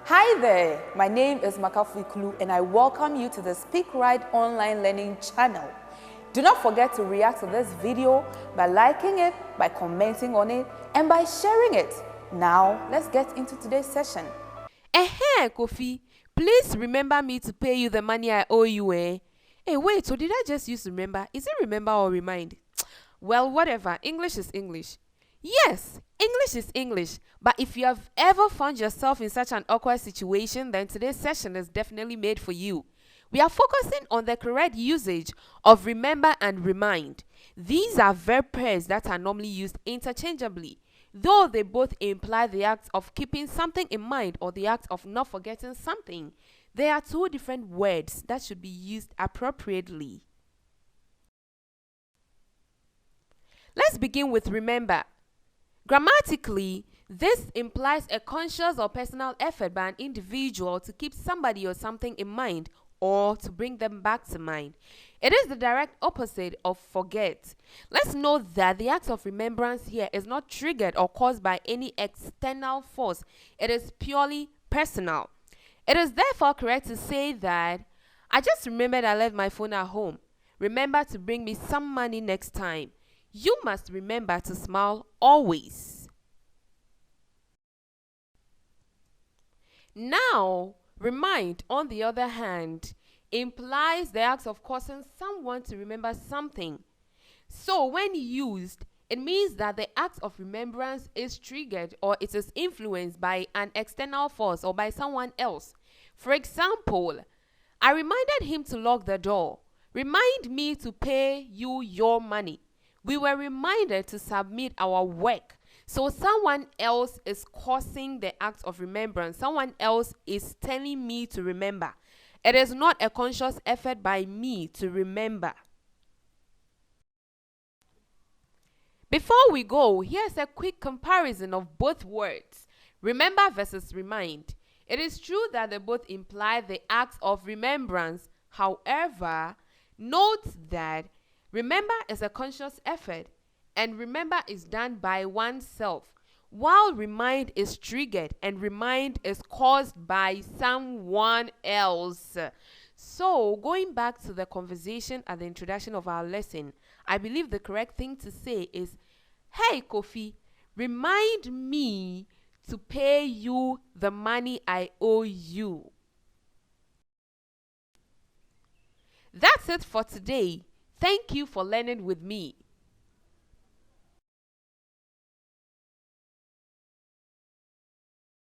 Hi there, my name is Makafu Ikulu and I welcome you to the Speak Right online learning channel. Do not forget to react to this video by liking it, by commenting on it, and by sharing it. Now, let's get into today's session. Kofi, please remember me to pay you the money I owe you, eh? Hey, wait, so did I just use remember? Is it remember or remind? Well, whatever, English is English. Yes, English is English, but if you have ever found yourself in such an awkward situation, then today's session is definitely made for you. We are focusing on the correct usage of remember and remind. These are verb pairs that are normally used interchangeably, though they both imply the act of keeping something in mind or the act of not forgetting something. They are two different words that should be used appropriately. Let's begin with remember. Grammatically, this implies a conscious or personal effort by an individual to keep somebody or something in mind or to bring them back to mind. It is the direct opposite of forget. Let's note that the act of remembrance here is not triggered or caused by any external force. It is purely personal. It is therefore correct to say that I just remembered I left my phone at home. Remember to bring me some money next time. You must remember to smile always. Now, remind, on the other hand, implies the act of causing someone to remember something. So, when used, it means that the act of remembrance is triggered or it is influenced by an external force or by someone else. For example, I reminded him to lock the door. Remind me to pay you your money. We were reminded to submit our work. So someone else is causing the act of remembrance. Someone else is telling me to remember. It is not a conscious effort by me to remember. Before we go, here's a quick comparison of both words. Remember versus remind. It is true that they both imply the act of remembrance. However, note that remember is a conscious effort and remember is done by oneself, while remind is triggered and remind is caused by someone else. So, going back to the conversation at the introduction of our lesson, I believe the correct thing to say is, hey Kofi, remind me to pay you the money I owe you. That's it for today. Thank you for learning with me.